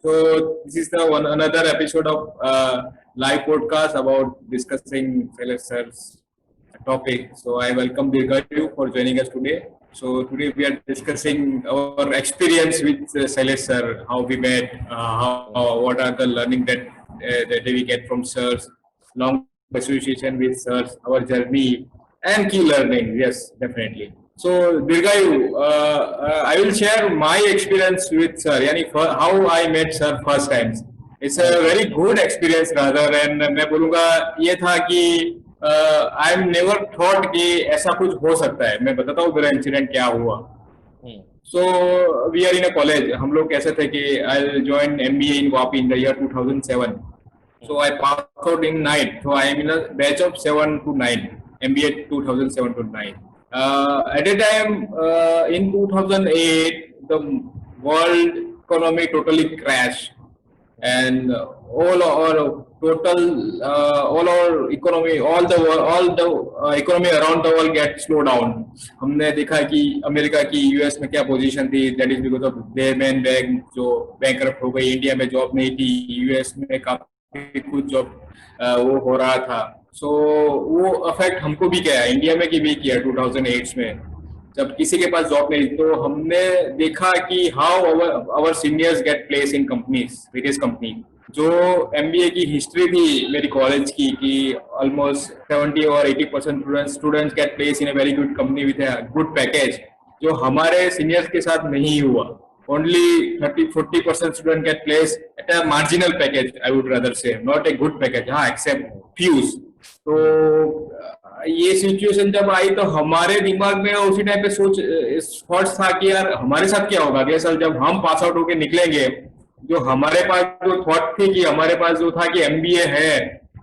So this is the another episode of live podcast about discussing Sir's topic. So I welcome Dirgayu for joining us today. So today we are discussing our experience with Sir, how we met, what are the learning that we get from Sirs, long association with Sirs, our journey, and key learning. Yes, definitely. So, Dirgayu, I will share my experience with Sir, yani how I met Sir first times. It's a very good experience rather, and मैं बोलूँगा ये था कि I am never thought कि ऐसा कुछ हो सकता है. मैं बताता हूँ मेरा इंसिडेंट क्या हुआ. So we are in a college. हम लोग कैसे थे कि I'll join MBA in WAPI in the year 2007. So I passed out in 9. So I am in a batch of 7 to 9. MBA 2007 to 9. At a time in 2008, the world economy totally crashed, and all our economy, all the economy around the world get slow down. हमने देखा कि America की US में क्या position थी. That is because of their main bank जो bankrupt हो गई. इंडिया में जॉब नहीं थी, यूएस में काफी कुछ जॉब वो हो रहा था. सो वो अफेक्ट हमको भी किया, इंडिया में भी किया 2008 में, जब किसी के पास जॉब नहीं. तो हमने देखा कि how our seniors get place in companies, various company. जो एमबीए की हिस्ट्री थी मेरी कॉलेज की कि ऑलमोस्ट 70 और 80% students get place in a very good company with a good package, जो हमारे सीनियर्स के साथ नहीं हुआ. Only 30-40% student get place at a marginal package, I would rather say, not a good package. हाँ, एक्सेप्ट फ्यूज. तो ये situation जब आई तो हमारे दिमाग में उसी टाइम पे थॉट्स था कि यार हमारे साथ क्या होगा अगले साल जब हम पास आउट होके निकलेंगे. जो हमारे पास जो थॉट थी कि हमारे पास जो था कि एमबीए है,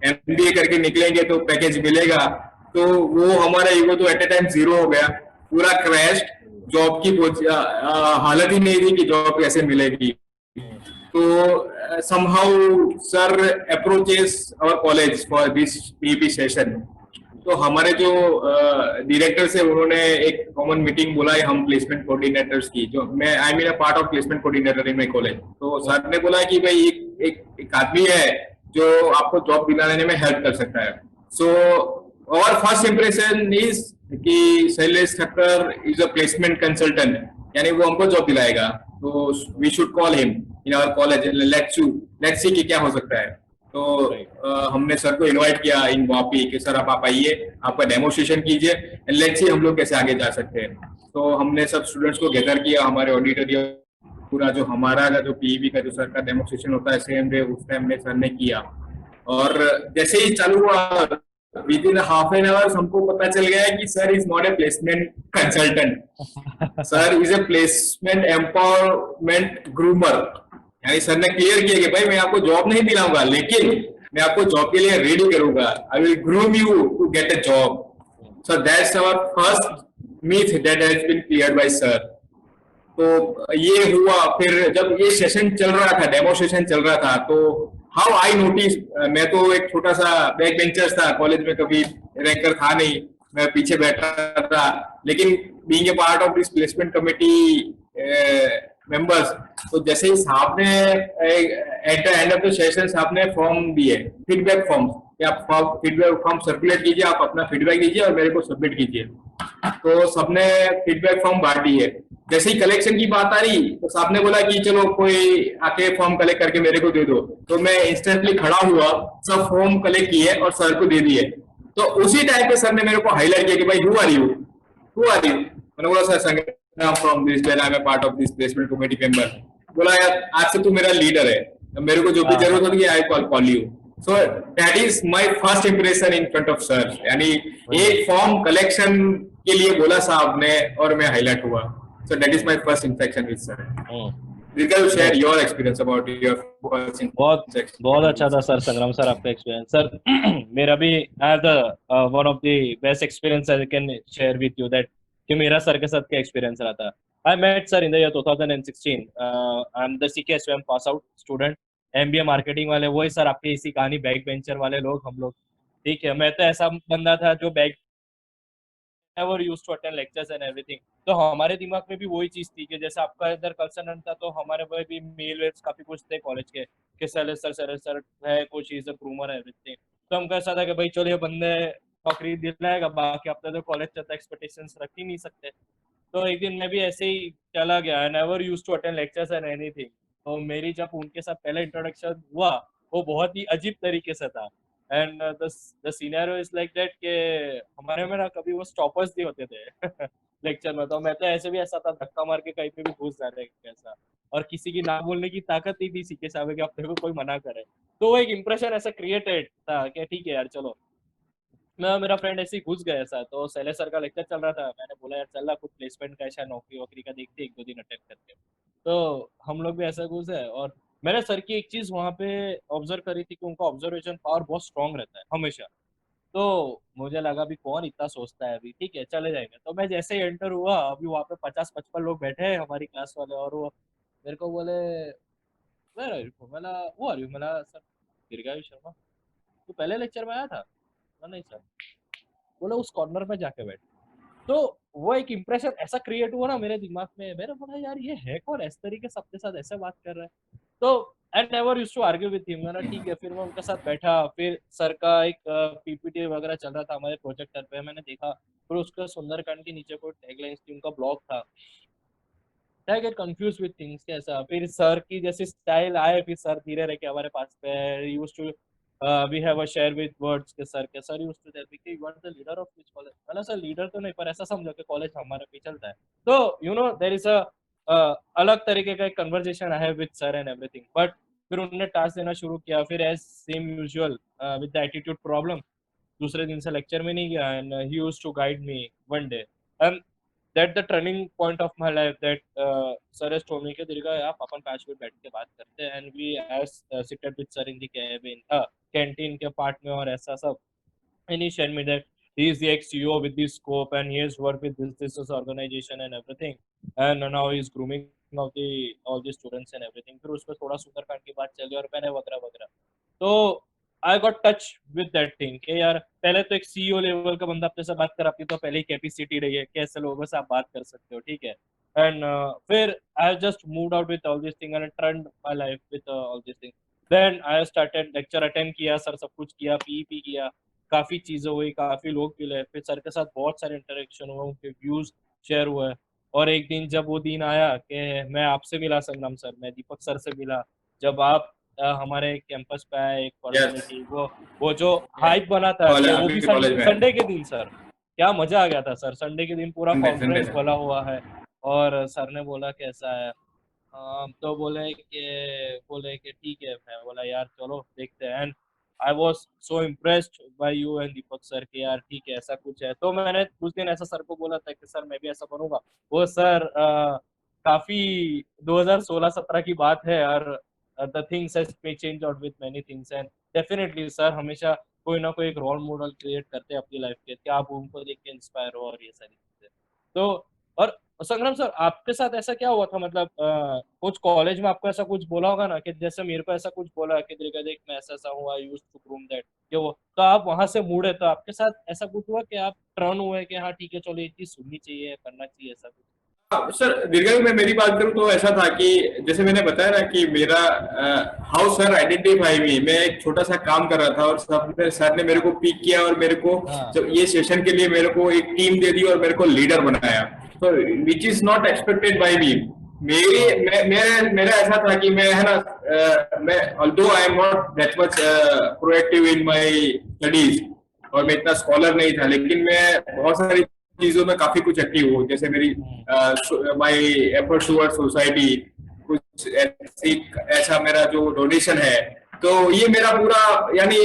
एमबीए करके निकलेंगे तो पैकेज मिलेगा, तो वो हमारा ईगो तो एट ए टाइम जीरो हो गया, पूरा क्रैश. जॉब की हालत ही नहीं थी कि जॉब कैसे मिलेगी. तो somehow sir approaches our college for this PEP session. तो हमारे जो डायरेक्टर से उन्होंने एक कॉमन मीटिंग बुलाई हम प्लेसमेंट कोऑर्डिनेटर्स की, जो मैं I mean a part of placement coordinator in my college. तो सर ने बोला कि भाई एक आदमी है जो आपको जॉब दिलाने में हेल्प कर सकता है. So our first impression is कि Shailesh Thakkar is a placement consultant, यानी वो हमको जॉब दिलाएगा. तो we should call him in our college, let's see कि क्या हो सकता है. तो हमने सर को इनवाइट किया इन वापी कि सर आप आइए, आपका डेमो सेशन कीजिए, एंड लेट्स सी हम लोग कैसे आगे जा सकते हैं. तो हमने सब स्टूडेंट्स को गैदर किया, हमारे ऑडिटोरियम पूरा, जो हमारा जो पीईबी का जो सर का डेमो सेशन होता है सेम डे उस टाइम में सर ने किया. और जैसे ही चालू हुआ with in half an hour हमको पता चल गया कि sir is not a placement consultant, sir is a placement empowerment groomer. यानी सर ने क्लियर किया कि भाई मैं आपको जॉब नहीं दिलाऊंगा, लेकिन मैं आपको जॉब के लिए रेडी करूंगा. I will groom you to get a job. So that's our first myth that has been cleared by sir. तो ये हुआ. फिर जब ये सेशन चल रहा था, डेमो सेशन चल रहा था, तो हाउ आई नोटिस, मैं तो एक छोटा सा बैक बेंचर था कॉलेज में, कभी रैंकर था नहीं, मैं पीछे बैठा था. लेकिन being a part of this placement committee members, तो जैसे ही साहब ने at the end of the session साहब ने फॉर्म दिए, फीडबैक फॉर्म, कि आप फीडबैक फॉर्म सर्कुलेट कीजिए, आप अपना फीडबैक दीजिए और मेरे को सबमिट कीजिए. तो सबने फीडबैक फॉर्म बांट दिए. जैसे ही कलेक्शन की बात आ रही तो साहब ने बोला कि चलो कोई आके फॉर्म कलेक्ट करके मेरे को दे दो. तो मैं इंस्टेंटली खड़ा हुआ, सब फॉर्म कलेक्ट किए और सर को दे दिए. तो उसी टाइम पे सर ने मेरे को हाईलाइट किया कि भाई हु आर यू. मैंने बोला sir Sangram from this, I am a part of this placement committee member. बोला यार आज से तू मेरा लीडर है, मेरे को जो भी जरूरत होगी I call you. So that is my first impression in front of sir. यानी एक फॉर्म कलेक्शन के लिए बोला साहब ने और मैं हाईलाइट हुआ. So that is my first interaction with sir. Will share your experience about your first बहुत बहुत अच्छा था सर संग्राम सर आपका एक्सपीरियंस. सर मेरा भी I have the one of the best experience I can share with you that कि मेरा सर के साथ क्या एक्सपीरियंस रहा था. I met sir in the year 2016. I am the CKSUM pass out student, MBA marketing वाले. वही sir आपकी इसी कहानी, बैक बेंचर वाले लोग हम लोग. ठीक है, मैं तो ऐसा बंदा था जो back never used to attend lectures and everything. तो हमारे दिमाग में भी वही चीज थी कि जैसे आपका इधर कंसर्न था, तो हमारे में भी मेल वेल्स काफी कुछ थे कॉलेज के कि सर है, कुछ चीज ग्रूमर है एवरीथिंग। तो हम कैसा था कि भाई चलो ये बंदे नौकरी दिलाएगा, बाकी अपने तो कॉलेज चलता एक्सपेक्टेशंस रख ही नहीं सकते। तो एक दिन मैं भी ऐसे ही चला गया, never use to attend lectures and anything. तो मेरी जब उनके साथ पहला इंट्रोडक्शन हुआ, वो बहुत ही अजीब तरीके से था। And the scenario is like that के हमारे में ना कभी वो स्टॉपर्स नहीं होते थे लेक्चर में। तो मैं तो ऐसे भी ऐसा था, धक्का मार के कहीं पे भी घुस जाते ऐसा, और किसी की ना बोलने की ताकत नहीं थी सीखे साहब कि अपने को कोई मना करे। तो वो एक इंप्रेशन ऐसा क्रिएटेड था कि ठीक है यार चलो। मैं मेरा फ्रेंड ऐसे ही घुस गया ऐसा, तो सैले सर का लेक्चर चल रहा था, मैंने बोला यार चल रहा कुछ प्लेसमेंट का ऐसा नौकरी वोकरी का देखते 1-2 दिन अटेंड करके। तो हम लोग भी ऐसा घुसे, और मैंने सर की एक चीज वहां पे ऑब्जर्व करी थी कि उनका ऑब्जर्वेशन पावर बहुत स्ट्रांग रहता है हमेशा। तो मुझे लगा अभी कौन इतना सोचता है, अभी ठीक है चले जाएंगे। तो मैं जैसे ही एंटर हुआ, अभी वहां पे 50-55 लोग बैठे हैं हमारी क्लास वाले, और वो मेरे को बोले वेयर आर यू, मैंने वो आर यू, मैंने सर दीर्घायु शर्मा, तू पहले लेक्चर में आया था? नहीं सर। बोले उस कॉर्नर में जाके बैठ। तो वो एक इंप्रेशन ऐसा क्रिएट हुआ ना मेरे दिमाग में, मैंने बोला यार ये है कौन इस तरीके से सबके साथ ऐसे बात कर रहा है। तो I never used to argue with him, मैंने ठीक है। फिर मैं उनके साथ बैठा, फिर सर का एक पीपीटी वगैरह चल रहा था हमारे प्रोजेक्टर पे, मैंने देखा। फिर उसका सुंदरकांड के नीचे कोई टैगलाइंस थी, उनका ब्लॉग था। I get confuse with things कैसा। फिर सर की जैसी स्टाइल आए, फिर सर धीरे रह के हमारे पास पे used to we have a share with words के sir used to tell me कि you are the leader of this college. मैंने सर लीडर तो नहीं, पर ऐसा समझो कि कॉलेज हमारे पे चलता है। तो you know there is a अलग तरीके का एक conversation I have with sir and everything. But फिर उन्होंने टास्क देना शुरू किया, फिर as same usual with the attitude problem दूसरे दिन से लेक्चर में नहीं गया। And he used to guide me one day, and that the turning point of my life that sir has told me कि दीर्घा आप अपन 5 मिनट बैठ के बात करते हैं। and we as seated with sir in the cabin canteen के part में और ऐसा सब। and he shared me that he is the ex-CEO with this scope and he has worked with this organization and everything, and now he is grooming of the all the students and everything। फिर उसमें थोड़ा सुंदरकांड की बात चली और मैंने वगैरह वगैरह। तो I got touch with that thing कि यार पहले तो एक सीईओ लेवल का बंदा अपने से बात कर, आपकी तो पहले ही कैपेसिटी रही है, कैसे लोगों से आप बात कर सकते हो, ठीक है। एंड फिर I just moved out with all this thing and turned my life with all this thing. Then I started lecture attend किया, सर सब कुछ किया, पीईपी किया, काफी चीजें हुई, काफी लोग मिले, फिर सर के साथ बहुत सारे इंटरेक्शन हुए, उनके व्यूज शेयर हुए। और एक दिन जब वो दिन आया कि मैं आपसे मिला संग्राम सर, मैं दीपक सर से मिला, जब आप हमारे कैंपस पे आए, एक Yes. पर्सनालिटी, वो जो Yeah. हाइप बना था कि कॉलेज वो भी अभी कॉलेज में संडे के दिन सर, क्या मजा आ गया था सर। संडे के दिन पूरा संडे कॉन्फ्रेंस संडे बोला हुआ है, और सर ने बोला कैसा है। तो बोले कि ठीक है। मैं बोला यार चलो देखते हैं। And I was so impressed by you and Deepak sir के, यार ठीक है ऐसा कुछ है। तो मैंने उस दिन ऐसा सर को बोला था कि सर मैं भी ऐसा बनूंगा। वो सर काफी 2016-17 की बात है, और the things has change out with many things. And definitely sir हमेशा कोई ना कोई एक रोल मॉडल क्रिएट करते हैं अपनी लाइफ के, कि आप उनको देख के इंस्पायर हो और ये सारी चीजें। तो और संग्राम सर आपके साथ ऐसा क्या हुआ था, मतलब कुछ कॉलेज में आपको ऐसा कुछ बोला होगा ना, कि जैसे मेरे को ऐसा कुछ बोला कि दीर्घा देख मैं ऐसा ऐसा हुआ, यूज टू ग्रूम दैट, कि वो तो आप वहां से मुड़े, तो आपके साथ ऐसा कुछ हुआ कि आप टर्न हुए कि हाँ ठीक है चलो ये चीज सुननी चाहिए, करना चाहिए, ऐसा कुछ? सर दीर्घा में मेरी बात करूं तो ऐसा था कि जैसे मैंने बताया ना कि मेरा हाउ सर आइडेंटिफाई मी, मैं एक छोटा सा काम कर रहा था और सर ने मेरे को पिक किया और मेरे को हाँ जब ये सेशन के लिए मेरे को एक टीम दे दी और मेरे को लीडर बनाया, तो which is not expected by me. हाँ मेरा ऐसा था कि मैं है ना मैं although I am not that much proactive in my studies और मैं इतना स्कॉलर नहीं था, लेकिन मैं बहुत सारी चीजों में काफी कुछ एक्टिव हूँ। जैसे मेरी माय एफर्ट्स टुवर्ड्स सोसाइटी, कुछ ऐसा मेरा जो डोनेशन है, तो ये मेरा पूरा यानी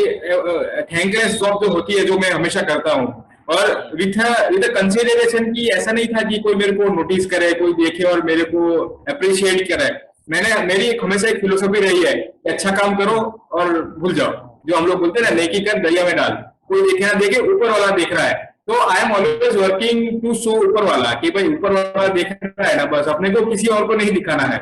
थैंकलेस जॉब जो होती है जो मैं हमेशा करता हूँ। और विथ कंसिडरेशन की ऐसा नहीं था कि कोई मेरे को नोटिस करे, कोई देखे और मेरे को अप्रिशिएट करे। मेरी एक हमेशा एक फिलोसफी रही है कि अच्छा काम करो और भूल जाओ, जो हम लोग बोलते हैं ना नेकी कर दरिया में डाल, कोई देखे ना देखे ऊपर वाला देख रहा है। तो I am always working to show ऊपर वाला कि भाई ऊपर वाला देख रहा है ना, बस अपने को किसी और को नहीं दिखाना है।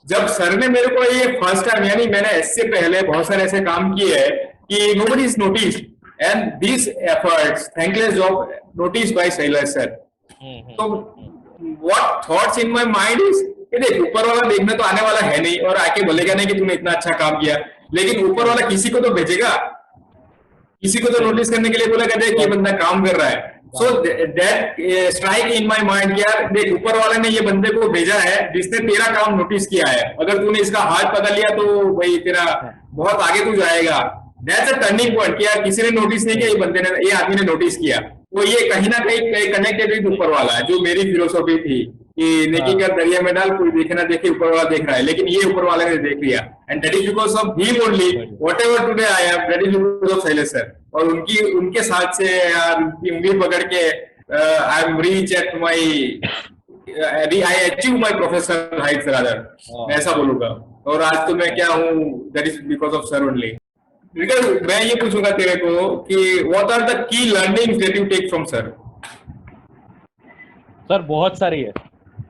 जब सर ने मेरे को ये फर्स्ट टाइम, यानी मैंने इससे पहले बहुत सारे ऐसे काम किए हैं कि nobody is noticed, and these efforts, thankless job, noticed by Shailesh sir. तो what thoughts in my mind is कि देख, ऊपर वाला देखने तो आने वाला है नहीं और आके बोलेगा नहीं कि तूने इतना अच्छा काम किया, लेकिन ऊपर वाला किसी को तो भेजेगा, किसी को तो नोटिस करने के लिए बोलेगा देख ये बंदा काम कर रहा है. So that strike in my mind, यार देख ऊपर वाले ने ये बंदे को भेजा है जिसने तेरा काम नोटिस किया है, अगर तूने इसका हाथ पकड़ लिया तो भाई तेरा बहुत आगे तू जाएगा. दैट्स अ टर्निंग पॉइंट कि यार किसी ने नोटिस नहीं किया, ये बंदे ने, ये आदमी ने नोटिस किया. तो ये कहीं ना कहीं कनेक्टेड विद ऊपर वाला है, जो मेरी फिलोसॉफी थी कि नेकी कर दरिया में डाल, कोई देखे ना देखे ऊपर वाला देख रहा है, लेकिन ये ऊपर वाले ने देख लिया. And that is because of him only whatever today I am, that is because of Shailesh sir. और उनके साथ से यार उनकी उंगली पकड़ के I am reach at my, I achieve my professional heights rather, मैं ऐसा बोलूंगा. और आज तो मैं क्या हूँ, that is because of sir only. मैं ये पूछूंगा तेरे को कि what are the key learnings that you take from sir? Sir बहुत सारी है,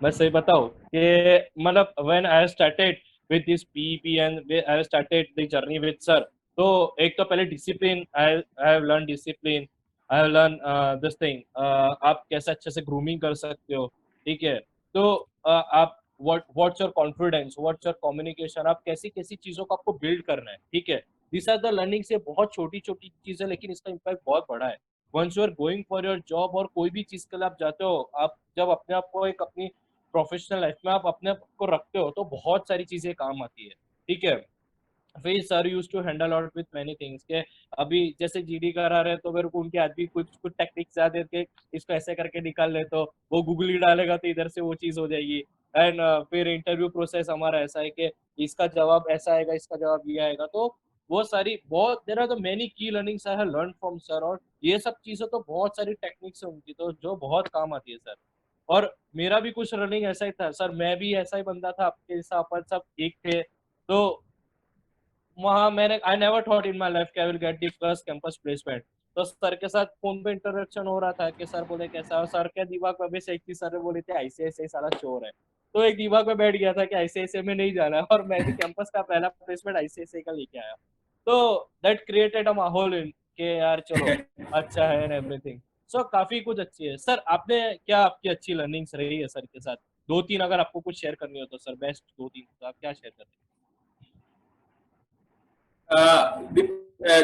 मैं सही बताऊं कि मतलब when I started with this PEP and I started the journey with sir, तो एक तो पहले discipline, I have learn discipline, I have learn this thing, आप कैसे अच्छे से ग्रूमिंग कर सकते हो, ठीक है. तो आप what's your confidence, what's your communication, आप कैसी कैसी चीजों को आपको बिल्ड करना है, ठीक है. दिस आर द लर्निंग से बहुत छोटी छोटी चीजें, लेकिन इसका इम्पैक्ट बहुत बड़ा है. Once you are going for your job और कोई भी चीज के लिए आप जाते हो, आप जब अपने आप को एक अपनी प्रोफेशनल लाइफ में आप अपने आप को रखते हो तो बहुत सारी चीजें काम आती है, ठीक है. फिर sir use to handle out with many things के अभी जैसे जीडी करा रहे तो मेरे को उनके आदमी कुछ टेक्निक्स याद है कि इसको ऐसे करके निकाल ले, तो वो गूगल ही डालेगा तो इधर से वो चीज हो जाएगी. एंड फिर इंटरव्यू प्रोसेस हमारा ऐसा है कि इसका जवाब ऐसा आएगा, इसका जवाब ये आएगा. तो वो सारी बहुत देर आर द मेनी की learnings I have learn from sir. और ये सब चीजें तो बहुत सारी टेक्निक्स है उनकी तो जो बहुत काम आती है सर. और मेरा भी कुछ रनिंग ऐसा ही था सर, मैं भी ऐसा ही बंदा था आपके जैसा, अपन सब एक थे. तो वहाँ मैंने I never thought in my life कि I will get the first campus placement. तो सर के साथ फोन पे इंटरेक्शन हो रहा था कि सर बोले कैसा, और सर के दिमाग में भी एक चीज सर ने बोले थे आईसीआईसीआई साला चोर है. तो एक दिमाग में बैठ गया था कि आईसीआईसीआई में नहीं जाना है, और मैं भी कैंपस का पहला प्लेसमेंट आईसीआईसीआई का लेके आया. तो दैट क्रिएटेड अ माहौल इन के यार चलो अच्छा है एंड एवरीथिंग. सो काफी कुछ अच्छी है सर. आपने क्या आपकी अच्छी लर्निंग्स रही है सर के साथ? 2-3 अगर आपको कुछ शेयर करनी हो तो सर, बेस्ट 2-3 तो आप क्या शेयर करते हैं?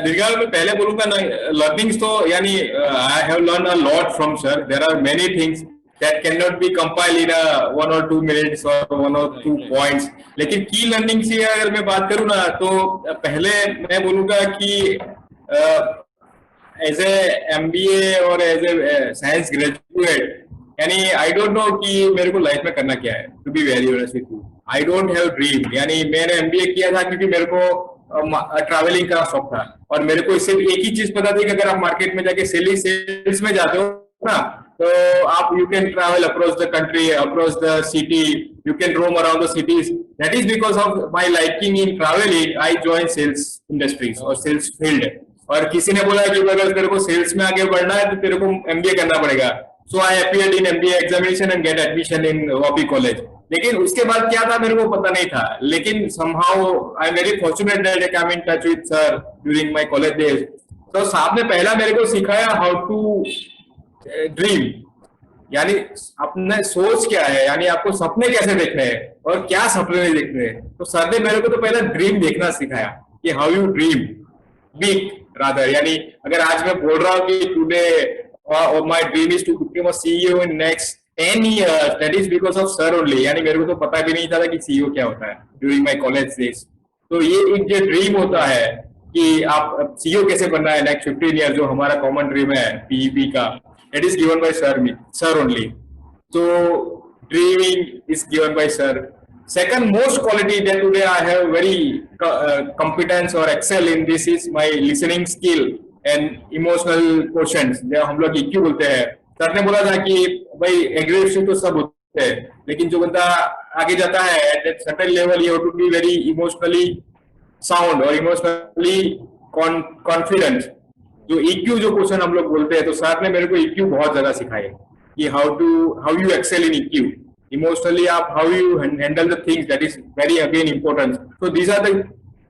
दीर्घकाल में पहले बोलूंगा ना, लर्निंग्स तो यानी I have learn a lot from sir. There are many things that can not be compile in 1 or 2 minutes और 1 or 2 points. लेकिन की लर्निंग से अगर मैं बात करूँ ना, तो पहले मैं बोलूंगा कि एज ए एमबीए और एज ए साइंस ग्रेजुएट, यानी आई डोंट नो कि मेरे को लाइफ में करना क्या है. To be very honest with you, I don't have dream. यानी मैंने एमबीए किया था क्योंकि मेरे को ट्रैवलिंग का शौक था, और मेरे को इससे एक ही चीज पता थी कि अगर आप मार्केट में जाके सेल्स में जाते हो ना, तो आप you can travel across the country, across the city, you can roam around the cities. That is because of my liking in travelling I join sales industries और सेल्स फील्ड. और किसी ने बोला कि अगर तेरे को सेल्स में आगे बढ़ना है तो तेरे को एमबीए करना पड़ेगा. So I appeared in MBA examination and get admission in Vapi college. लेकिन उसके बाद क्या था मेरे को पता नहीं था, लेकिन somehow I am very fortunate that I came in touch with sir during my college days. तो साहब ने पहला मेरे को सिखाया how to dream, यानी अपने सोच क्या है, यानी आपको सपने कैसे देखने हैं और क्या सपने नहीं देखने हैं. तो सर ने मेरे को तो पहला ड्रीम देखना सिखाया कि how you dream big rather. यानी अगर आज मैं बोल रहा हूँ कि today my dream is to become a CEO in next 10 years, that is because of sir only. यानी मेरे को तो पता भी नहीं था कि सीईओ क्या होता है during my college days. तो ये एक जो ड्रीम होता है कि आप सीईओ कैसे बनना है नेक्स्ट 15 years, जो हमारा कॉमन ड्रीम है पीईपी का, that is given by sir only. So dreaming is given by sir. Second most quality that today I have very competence or excel in this is my listening skill and emotional quotient, जो हम लोग EQ बोलते हैं. Sir ने बोला था कि भाई एग्रेसिव तो सब होते हैं, लेकिन जो बंदा आगे जाता है at certain level, you have to be very emotionally sound और इमोशनली कॉन्फिडेंट. जो ईक्यू जो क्वेश्चन हम लोग बोलते हैं, तो सर ने मेरे को ईक्यू बहुत ज्यादा सिखाए कि how you excel in EQ emotionally, आप how you handle the things, that is very again important. So these are the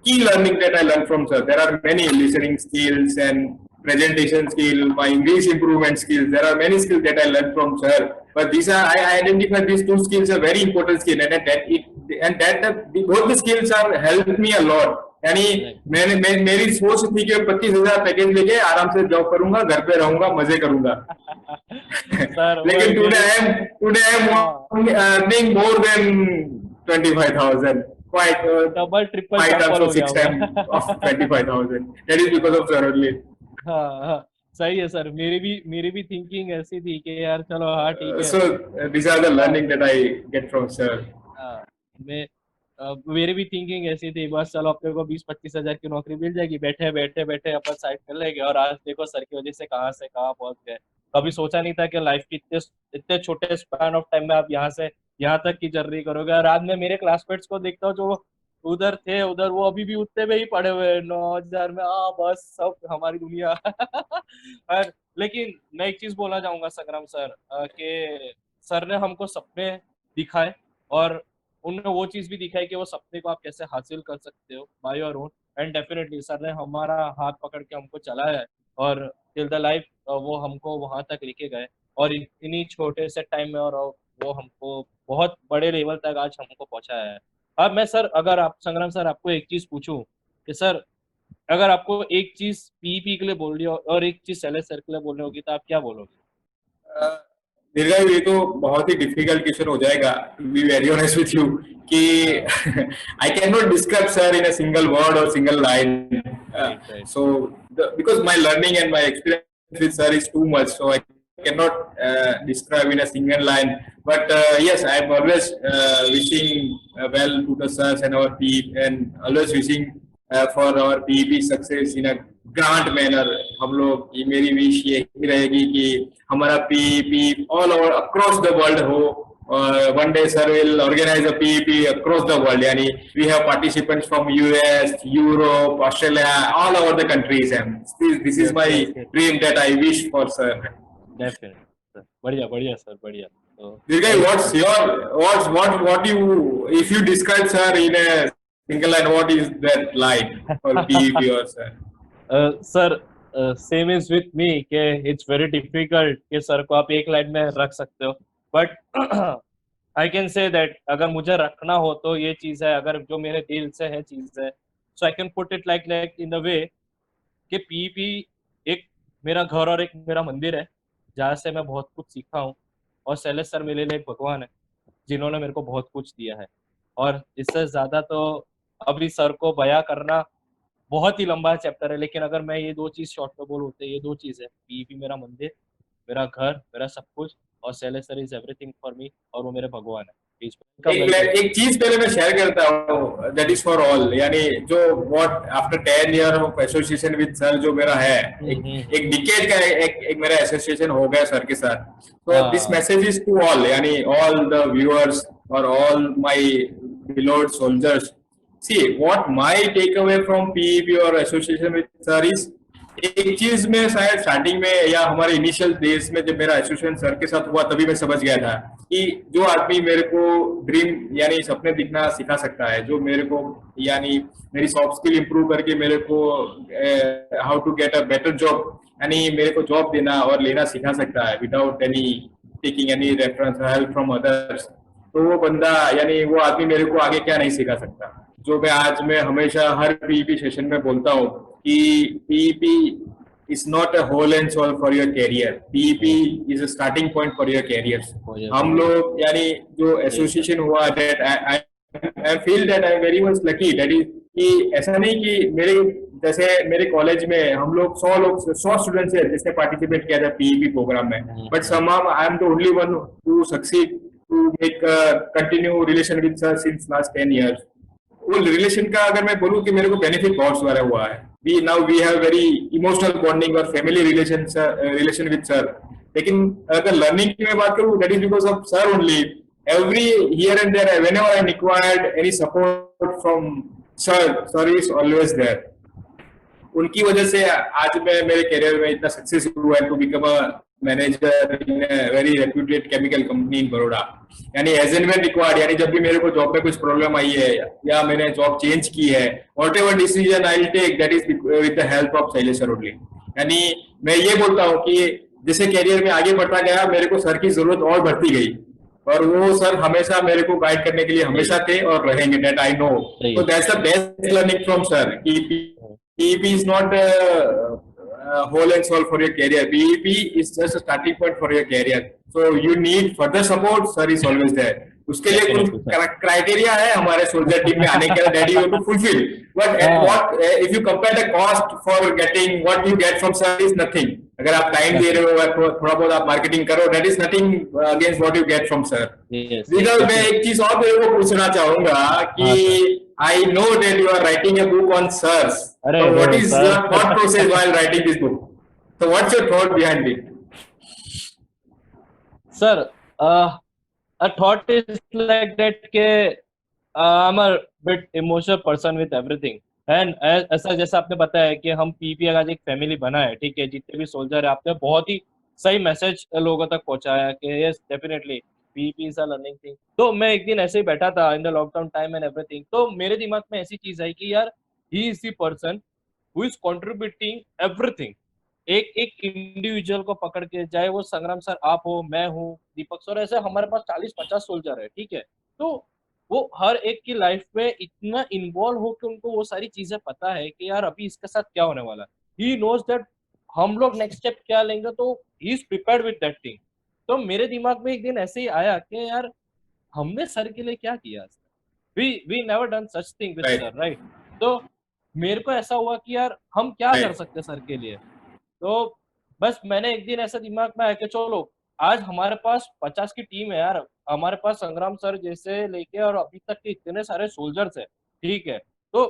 key learning that I learn from sir. There are many listening skills and presentation skill, my English improvement skills. There are many skills that I learned from sir. But these are I identify these two skills are very important skill, both the skills are helped me a lot. यानी मेरी सोच थी कि 25,000 package लेके आराम से job करूंगा, घर पे रहूंगा, मजे करूंगा. लेकिन today I am earning more than 25,000. Quite double triple 5 times or 6 times of 25,000. That is because of sir only. हाँ, सही है सर. मेरी भी थिंकिंग ऐसी थी कि यार चलो हाँ ठीक है. So these are the learning that I get from sir. मेरी भी थिंकिंग ऐसी थी, बस चलो अपने को 20-25 हजार की नौकरी मिल जाएगी, बैठे अपन साइड कर लेंगे. और आज देखो सर की वजह से कहाँ पहुंच गए. कभी सोचा नहीं था कि लाइफ की इतने छोटे स्पैन ऑफ टाइम में आप यहाँ से यहाँ तक की जर्नी करोगे. और आज मैं मेरे क्लासमेट्स को देखता हूँ जो उधर वो अभी भी उतने में ही पड़े हुए हैं 9,000 में. बस सब हमारी दुनिया. और लेकिन मैं एक चीज बोलना चाहूंगा संग्राम सर कि सर ने हमको सपने दिखाए और उन्होंने वो चीज भी दिखाई कि वो सपने को आप कैसे हासिल कर सकते हो by your own. And definitely sir ने हमारा हाथ पकड़ के हमको चलाया है और टिल द लाइफ वो हमको वहां तक लेके गए. और इन्हीं छोटे से टाइम में और वो हमको बहुत बड़े लेवल तक आज हमको पहुंचाया है. अब मैं सर अगर आप संग्राम सर आपको एक चीज पूछूं कि सर अगर आपको एक चीज पीईपी के लिए बोलनी हो और एक चीज सेलेस सर के लिए बोलनी होगी तो आप क्या बोलोगे? दीर्घायु, ये तो बहुत ही डिफिकल्ट क्वेश्चन हो जाएगा to be very honest with you कि I can not describe sir in a single word और single line. So because my learning and my experience with sir is too much, so I cannot describe in a single line. But yes, I am always wishing well to the sirs and our PEP, and always wishing for our PEP success in a grand manner. हम लोग ये मेरी wish यही रहेगी कि हमारा PEP all over across the world हो. One day sir will organize a PEP across the world. Yani we have participants from US, Europe, Australia, all over the countries, and this is my dream that I wish for sir. Definitely. बढ़िया sir, बढ़िया. Dirgai, what you, if you describe sir in a single line, what is that line for PEP or sir? Sir, same is with me कि it's very difficult कि sir को आप एक line में रख सकते हो. But I can say that अगर मुझे रखना हो तो ये चीज है, अगर जो मेरे दिल से है चीज है, so I can put it like in the way कि पीईपी एक मेरा घर और एक मेरा मंदिर है जहाँ से मैं बहुत कुछ सीखा हूँ. और सेलेस सर मेरे लिए एक भगवान है जिन्होंने मेरे को बहुत कुछ दिया है. और इससे ज्यादा तो अभी सर को बयां करना बहुत ही लंबा चैप्टर है. लेकिन अगर मैं ये दो चीज शॉर्ट में बोलूँ तो ये दो चीज है, पीईपी मेरा मंदिर, मेरा घर, मेरा सब कुछ, और सेलेस sir is everything for me, और वो मेरे भगवान है. एक चीज पहले मैं शेयर करता हूँ, दैट इज फॉर ऑल. यानी जो what after 10 year of association with sir जो मेरा है, एक डिकेड का एक मेरा एसोसिएशन हो गया सर के साथ. तो this message is to all, यानी ऑल द व्यूअर्स और all my beloved soldiers. See what my take away from PEP और एसोसिएशन विद सर इज, एक चीज में शायद स्टार्टिंग में या हमारे इनिशियल डेज में जब मेरा एसोसिएशन सर के साथ हुआ तभी मैं समझ गया था कि जो आदमी मेरे को ड्रीम यानी सपने दिखना सिखा सकता है, जो मेरे को यानी मेरी सॉफ्ट स्किल इंप्रूव करके मेरे को how to get a better job, यानी मेरे को जॉब देना और लेना सिखा सकता है without any taking any reference help from others, तो वो बंदा यानी वो आदमी मेरे को आगे क्या नहीं सिखा सकता. जो मैं हमेशा हर पीईपी सेशन में बोलता हूँ कि PEP is not a whole and soul for your career. PEP is a starting point for your careers. हम लोग यानी जो एसोसिएशन हुआ, that I feel that I am very much lucky. That is कि ऐसा नहीं कि मेरे कॉलेज में हम लोग 100 स्टूडेंट्स हैं जिसने पार्टिसिपेट किया था PEP प्रोग्राम में, but somehow I am the only one who succeed to make a continue relation with sir since last 10 years. वो रिलेशन का अगर मैं बोलूँ कि मेरे को बेनिफिट बहुत सारा हुआ है. we have very emotional bonding और family relation with sir. लेकिन अगर लर्निंग की मैं बात करूँ, that is because of sir only. Every here and there, whenever I required any support from sir is always there. उनकी वजह से आज मैं मेरे करियर में इतना सक्सेस हुआ है to become a manager in a very reputed chemical company in Baroda. यानी एज एंड व्हेन रिक्वायर्ड, यानी जब भी मेरे को जॉब में कुछ प्रॉब्लम आई है या मैंने जॉब चेंज की है, whatever decision I will take, that is with the help of Shailesh sir only. यानी मैं ये बोलता हूँ कि जैसे कैरियर में आगे बढ़ता गया मेरे को सर की जरूरत और बढ़ती गई, और वो सर हमेशा मेरे को गाइड करने के लिए हमेशा थे और रहेंगे, दैट आई नो। सही तो है। That's the best learning from sir कि PEP is not whole and soul for your career. PEP is just a starting point for your career. So you need further support. Sir is always there. उसके लिए कुछ definitely sir. Criteria है हमारे soldier team में आने के लिए, that you to fulfil, but at हाँ, what, if you compare the cost for getting what you get from sir is nothing. अगर आप टाइम दे नथिंग। रहे हो, थोड़ा बहुत आप मार्केटिंग करो, that is nothing against what you get from sir. Yes yes Vinal, मैं एक डेफिनेटली। चीज और मेरे को पूछना चाहूंगा कि हाँ sir. I know that you are writing a book on SIRS. अरे So no what is sir. your thought process while writing this book? So what's your thought behind it? Sir, a thought is like that के I'm a bit emotional person with everything. And ऐसा जैसा आपने बताया कि हम PP आज एक family बना है, ठीक है, जितने भी सोल्जर है आपने बहुत ही सही मैसेज लोगों तक पहुंचाया कि yes definitely PP is a learning thing. तो मैं एक दिन ऐसे ही बैठा था in the lockdown time and everything, तो मेरे दिमाग में ऐसी चीज आई कि यार he is the person who is contributing everything. एक एक इंडिविजुअल को पकड़ के, चाहे वो संग्राम सर आप हो, मैं हूँ, दीपक सर, ऐसे हमारे पास 40-50 सोल्जर है, ठीक है। तो वो हर एक की लाइफ में इतना इन्वॉल्व हो कि उनको वो सारी चीजें पता है कि यार अभी इसके साथ क्या होने वाला है। ही नोज दैट हम लोग नेक्स्ट स्टेप क्या लेंगे, तो he is prepared with that thing. तो मेरे दिमाग में एक दिन ऐसे ही आया कि यार हमने सर के लिए क्या किया, we never done such thing with Right, sir, right. तो मेरे को ऐसा हुआ कि यार हम क्या कर right, सकते हैं सर के लिए। तो बस मैंने एक दिन ऐसा दिमाग में आया कि चलो आज हमारे पास 50 की टीम है यार, हमारे पास संग्राम सर जैसे लेके और अभी तक के इतने सारे सोल्जर्स है, ठीक है। तो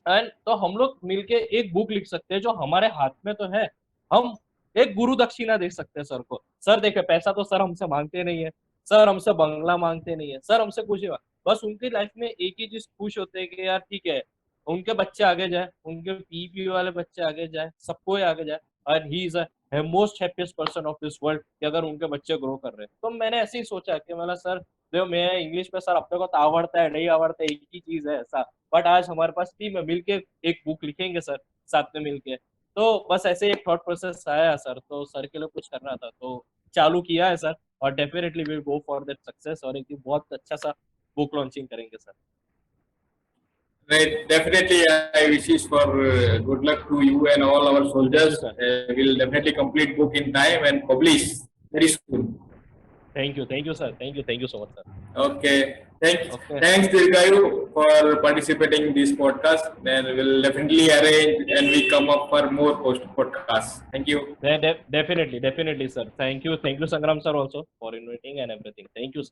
एंड तो हम लोग मिलके एक बुक लिख सकते हैं जो हमारे हाथ में तो है। हम एक गुरु दक्षिणा दे सकते हैं सर को। सर देखे पैसा तो सर हमसे मांगते नहीं है, सर हमसे बंगला मांगते नहीं है, सर हमसे कुछ नहीं बस उनकी लाइफ में एक ही चीज खुश होते हैं कि यार ठीक है उनके बच्चे आगे जाए, उनके पीपी वाले बच्चे आगे जाए, सबको आगे जाए। और he is a most happiest person of this world कि अगर उनके बच्चे ग्रो कर रहे हैं। तो मैंने ऐसे ही सोचा कि मतलब सर देखो मैं इंग्लिश में सर अपने को तो आवड़ता है नहीं आवड़ता एक ही चीज है ऐसा, बट आज हमारे पास टीम है, मिलके एक बुक लिखेंगे सर साथ में मिलके। तो बस ऐसे एक थॉट प्रोसेस आया सर, तो सर के लिए कुछ करना था तो चालू किया है सर। और definitely will go for that success और एक बहुत अच्छा सा बुक लॉन्चिंग करेंगे sir. right. Definitely, I wishes for good luck to you and all our thank you soldiers. Sir. We'll definitely complete book in time and publish very soon. Thank you sir, thank you so much sir. Okay. Okay. Thanks, Dirgayu, for participating in this podcast. Then we'll definitely arrange and we come up for more post podcasts. Thank you. Definitely definitely sir, thank you Sangram sir also for inviting and everything, thank you.